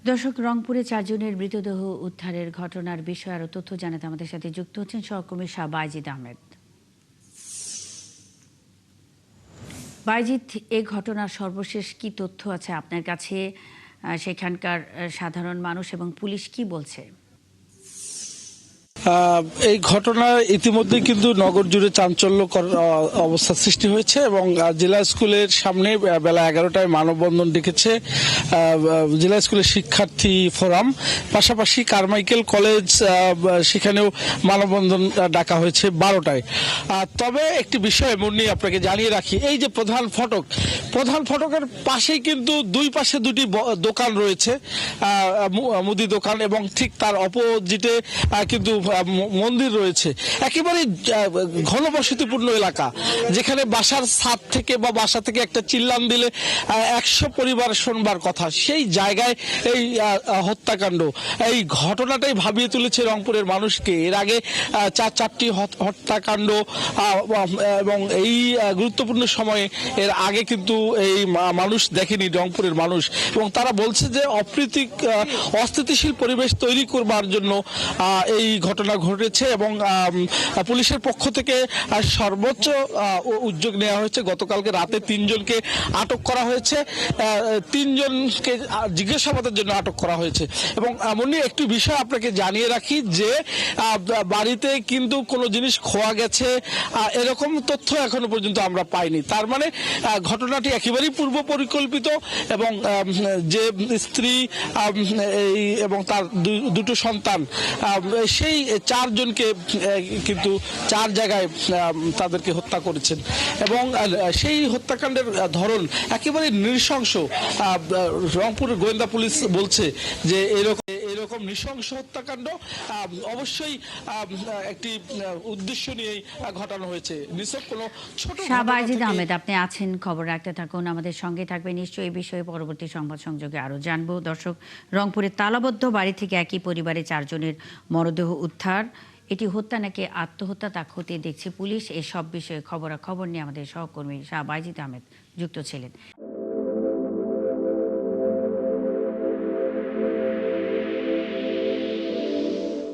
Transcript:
দর্শক, রংপুরে ৪ জনের মৃতদেহ উদ্ধারের ঘটনার বিষয়ে আরো তথ্য জানাতে আমাদের সাথে যুক্ত হচ্ছেন সহকর্মী শাহ বাইজিদ আহমেদ। বাইজিদ, এই ঘটনার সর্বশেষ কি তথ্য আছে আপনার কাছে? সেখানকার সাধারণ মানুষ এবং পুলিশ কি বলছে? এই ঘটনা ইতিমধ্যে কিন্তু নগর জুড়ে চাঞ্চল্যকর অবস্থা সৃষ্টি হয়েছে এবং জেলা স্কুলের সামনে বেলা 11টায় মানববন্ধন ডেকেছে জেলা স্কুলের শিক্ষার্থী ফোরাম। পাশাপাশি কারমাইকেল কলেজ, সেখানেও মানববন্ধন ডাকা হয়েছে 12টায়। তবে একটি বিষয় মুন্নি আপনাকে জানিয়ে রাখি, এই যে প্রধান ফটকের পাশেই কিন্তু দুই পাশে দুটি দোকান রয়েছে, মুদি দোকান, এবং ঠিক তার অপোজিটে কিন্তু মন্দির রয়েছে। একেবারে ঘনবসতিপূর্ণ এলাকা, যেখানে বাসার ছাদ থেকে বা বাসা থেকে একটা চিল্লান দিলে 100 পরিবার শোনবার কথা, সেই জায়গায় এই হত্যাকাণ্ড। এই ঘটনাটাই ভাবিয়ে তুলেছে রংপুরের মানুষকে। এর আগে চারটি হত্যাকাণ্ড এবং এই গুরুত্বপূর্ণ সময়ে এর আগে কিন্তু এই মানুষ দেখেনি রংপুরের মানুষ, এবং তারা বলছে যে অস্থিতিশীল পরিবেশ তৈরি করবার জন্য এই ঘটনা ঘটেছে এবং পুলিশের পক্ষ থেকে সর্বোচ্চ উদ্যোগ নেওয়া হয়েছে। গতকালকে রাতে 3 জনকে আটক করা হয়েছে, 3 জনকে জিজ্ঞাসাবাদের জন্য আটক করা হয়েছে। এবং এমনই একটি বিষয় আপনাকে জানিয়ে রাখি যে বাড়িতে কিন্তু কোনো জিনিস খোয়া গেছে এরকম তথ্য এখনো পর্যন্ত আমরা পাইনি। তার মানে ঘটনাটি একেবারেই পূর্ব পরিকল্পিত, এবং যে স্ত্রী এবং তার দুটো সন্তান, সেই 4 জনকে কিন্তু 4 জায়গায় তাদেরকে হত্যা করেছেন, এবং সেই হত্যাকাণ্ডের ধরন একেবারে নৃশংস। রংপুরের গোয়েন্দা পুলিশ বলছে যে এরকম নৃশংস হত্যাকাণ্ড অবশ্যই একটি উদ্দেশ্য নিয়েই ঘটানো হয়েছে। নিছক কোনো ছোট। শাহ বাইজিদ আহমেদ, আপনি আছেন, খবর রাখতে থাকুন, আমাদের সঙ্গে থাকবে নিশ্চয়ই। এই বিষয়ে পরবর্তী সংবাদ সংযোগে আরো জানবো। দর্শক, রংপুরের তালাবদ্ধ বাড়ি থেকে একই পরিবারে 4 জনের মরদেহ উদ্ধার। এটি হত্যা নাকি আত্মহত্যা তা খতিয়ে দেখছে পুলিশ। এসব বিষয়ে খবরাখবর নিয়ে আমাদের সহকর্মী শাহ বাইজিদ আহমেদ যুক্ত ছিলেন।